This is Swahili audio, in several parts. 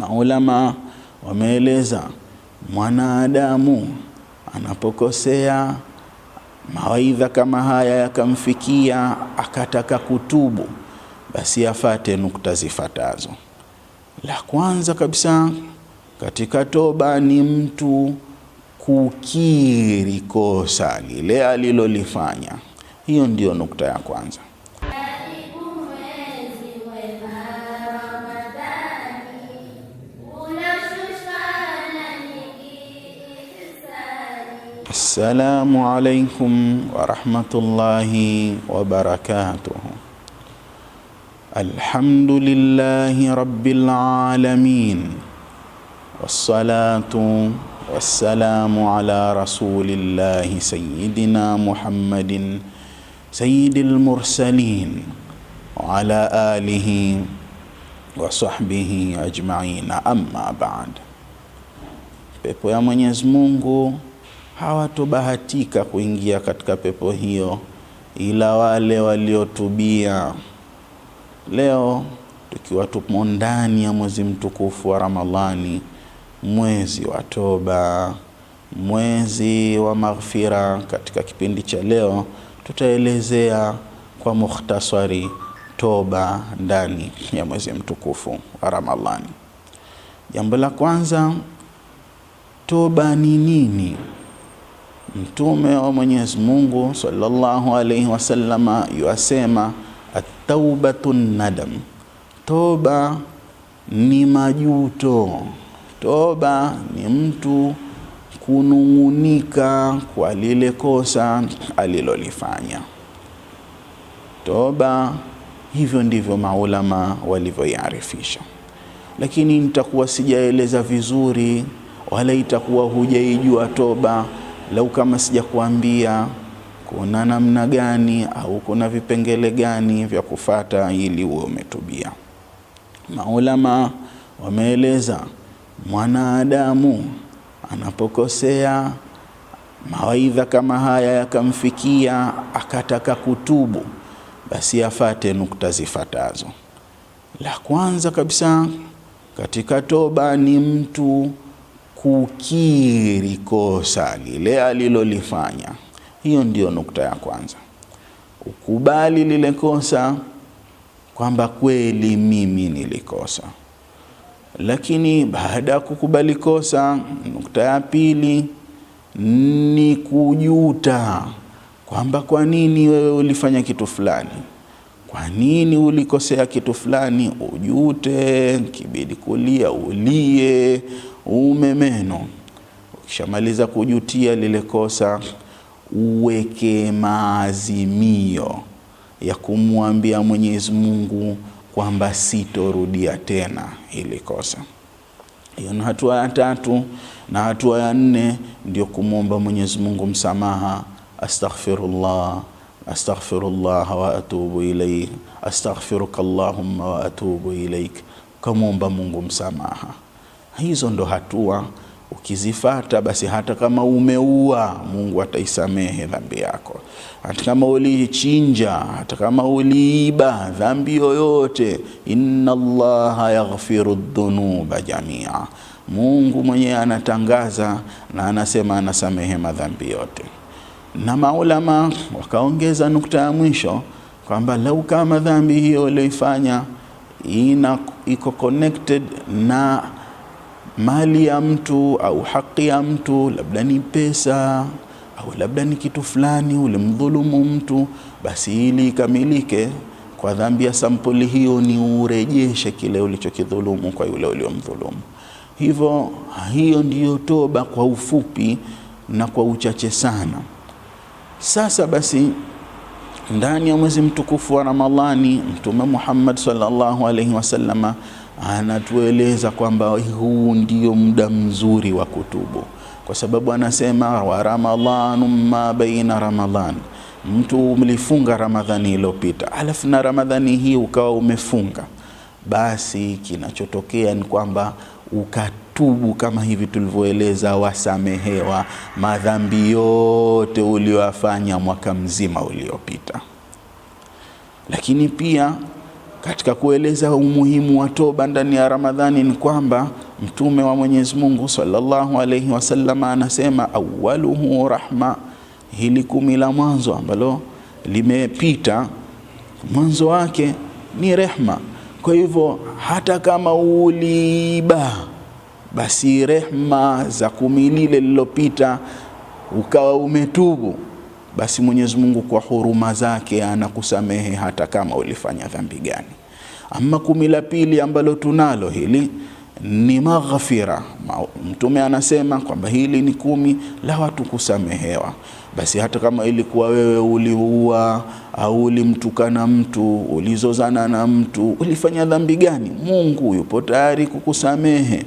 Maulama wameeleza mwanadamu anapokosea, mawaidha kama haya yakamfikia akataka kutubu, basi afate nukta zifuatazo. La kwanza kabisa katika toba ni mtu kukiri kosa lile alilolifanya. Hiyo ndiyo nukta ya kwanza. Assalamu alaikum wa rahmatullahi wa barakatuh. Alhamdulillahi rabbil alamin. Wassalatu wassalamu ala rasulillahi sayyidina Muhammadin sayyidil mursalin wa ala alihi wa sahbihi ajma'in. Amma ba'd. Pepo ya Mwenyezi Mungu hawatobahatika kuingia katika pepo hiyo ila wale waliotubia. Leo tukiwa tupo ndani ya mwezi mtukufu wa Ramadhani, mwezi wa toba, mwezi wa maghfira, katika kipindi cha leo tutaelezea kwa mukhtasari toba ndani ya mwezi mtukufu wa Ramadhani. Jambo la kwanza, toba ni nini? Mtume wa Mwenyezi Mungu sallallahu alayhi wasallama yasema at-taubatu nadam. Toba ni majuto. Toba ni mtu kunungunika kwa lile kosa alilolifanya. Toba, hivyo ndivyo maulama walivyoiarifisha. Lakini nitakuwa sijaeleza vizuri wala itakuwa hujaijua toba lau kama sijakuambia kuna namna gani au kuna vipengele gani vya kufata ili uwe umetubia. Maulama wameeleza mwanadamu anapokosea, mawaidha kama haya yakamfikia akataka kutubu, basi afate nukta zifuatazo. La kwanza kabisa katika toba ni mtu kukiri kosa lile alilolifanya. Hiyo ndiyo nukta ya kwanza. Ukubali lile kosa kwamba kweli mimi nilikosa. Lakini baada ya kukubali kosa, nukta ya pili ni kujuta kwamba kwa nini wewe ulifanya kitu fulani, kwa nini ulikosea kitu fulani. Ujute, kibidi kulia ulie, umemeno. Ukishamaliza kujutia lile kosa, uweke maazimio ya kumwambia Mwenyezi Mungu kwamba sitorudia tena ile kosa. Hiyo ni hatua ya tatu. Na hatua ya nne ndio kumwomba Mwenyezi Mungu msamaha. Astaghfirullah wa atubu ilayk. Astaghfiruka Allahumma wa atubu ilayk. Kumwomba Mungu msamaha. Hizo ndo hatua ukizifata, basi hata kama umeua, Mungu ataisamehe dhambi yako. Hata kama ulichinja, hata kama uliiba, dhambi yoyote, inna Allaha yaghfiru dhunuba jamia. Mungu mwenyewe anatangaza na anasema anasamehe madhambi yote. Na maulama wakaongeza nukta ya mwisho kwamba lau kama dhambi hiyo uliyoifanya iko connected na mali ya mtu au haki ya mtu, labda ni pesa au labda ni kitu fulani ulimdhulumu mtu, basi ili ikamilike kwa dhambi ya sampuli hiyo ni urejeshe kile ulichokidhulumu kwa yule uliomdhulumu. Hivyo hiyo ndiyo toba kwa ufupi na kwa uchache sana. Sasa basi ndani ya mwezi mtukufu wa Ramadhani, Mtume Muhammad sallallahu alaihi wasallama anatueleza kwamba huu ndio muda mzuri wa kutubu, kwa sababu anasema wa Ramadhanu ma baina Ramadhan. Mtu umelifunga Ramadhani iliyopita, alafu na Ramadhani hii ukawa umefunga, basi kinachotokea ni kwamba ukatubu kama hivi tulivyoeleza, wasamehewa madhambi yote uliyofanya mwaka mzima uliopita. Lakini pia Katika kueleza umuhimu wa toba ndani ya Ramadhani ni kwamba Mtume wa Mwenyezi Mungu sallallahu alayhi wasallam anasema awwaluhu rahma, hili 10 la mwanzo ambalo limepita mwanzo wake ni rehma. Kwa hivyo hata kama uliiba, basi rehma za 10 lile lilopita ukawa umetubu, basi Mwenyezi Mungu kwa huruma zake anakusamehe hata kama ulifanya dhambi gani. Ama 10 la pili ambalo tunalo hili ni maghfira. Mtume anasema kwamba hili ni 10 la watu kusamehewa. Basi hata kama ilikuwa wewe uliua au ulimtukana mtu, ulizozana na mtu, ulifanya dhambi gani, Mungu yupo tayari kukusamehe.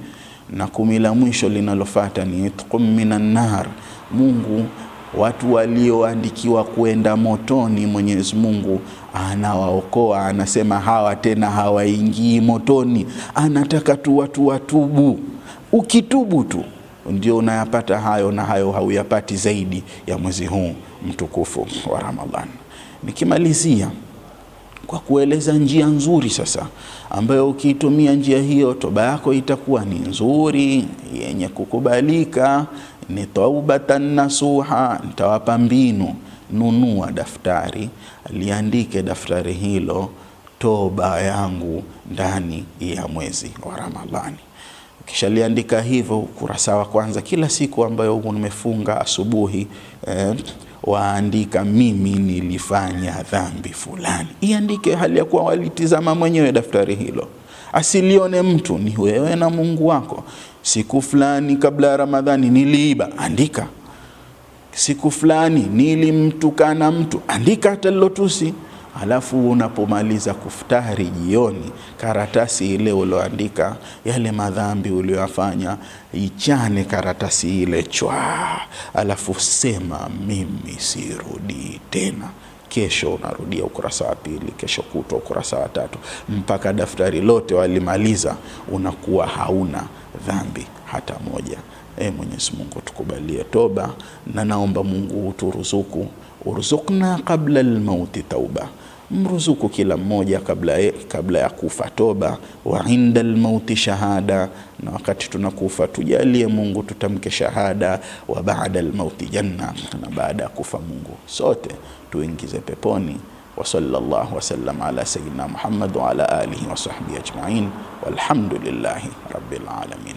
Na 10 la mwisho linalofuata ni itqum minan nar. Mungu, watu walioandikiwa kwenda motoni, Mwenyezi Mungu anawaokoa. Anasema hawa tena hawaingii motoni, anataka tu watu watubu. Ukitubu tu ndio unayapata hayo, na hayo hauyapati zaidi ya mwezi huu mtukufu wa Ramadhani. Nikimalizia kwa kueleza njia nzuri sasa ambayo ukiitumia njia hiyo toba yako itakuwa ni nzuri yenye kukubalika, ni taubatan nasuha. Nitawapa mbinu. Nunua daftari, liandike daftari hilo toba yangu ndani ya mwezi wa Ramadhani. Ukishaliandika hivyo, ukurasa wa kwanza kila siku ambayo umefunga asubuhi, waandika mimi nilifanya dhambi fulani. Iandike hali ya kuwa walitizama mwenyewe daftari hilo, asilione mtu, ni wewe na Mungu wako. Siku fulani kabla ya Ramadhani niliiba, andika. Siku fulani nilimtukana mtu, andika hata lilotusi. Alafu unapomaliza kuftari jioni, karatasi ile ulioandika yale madhambi uliyofanya, ichane karatasi ile chwa. Alafu sema mimi sirudi tena. Kesho unarudia ukurasa wa 2, kesho kutwa ukurasa wa 3, mpaka daftari lote walimaliza, unakuwa hauna dhambi hata moja. Mwenyezi Mungu tukubalie toba, na naomba Mungu uturuzuku, uruzukna qabla al-mauti tauba. Mruzuku kila mmoja kabla ya kufa toba, wa inda al-mauti shahada, na wakati tunakufa tujalie Mungu tutamke shahada, wa baada al-mauti janna, na baada ya kufa Mungu sote tuingize peponi. Wa sallallahu wasallam ala sayyidina Muhammad wa ala alihi wa sahbihi ajma'in, walhamdulillahi rabbil alamin.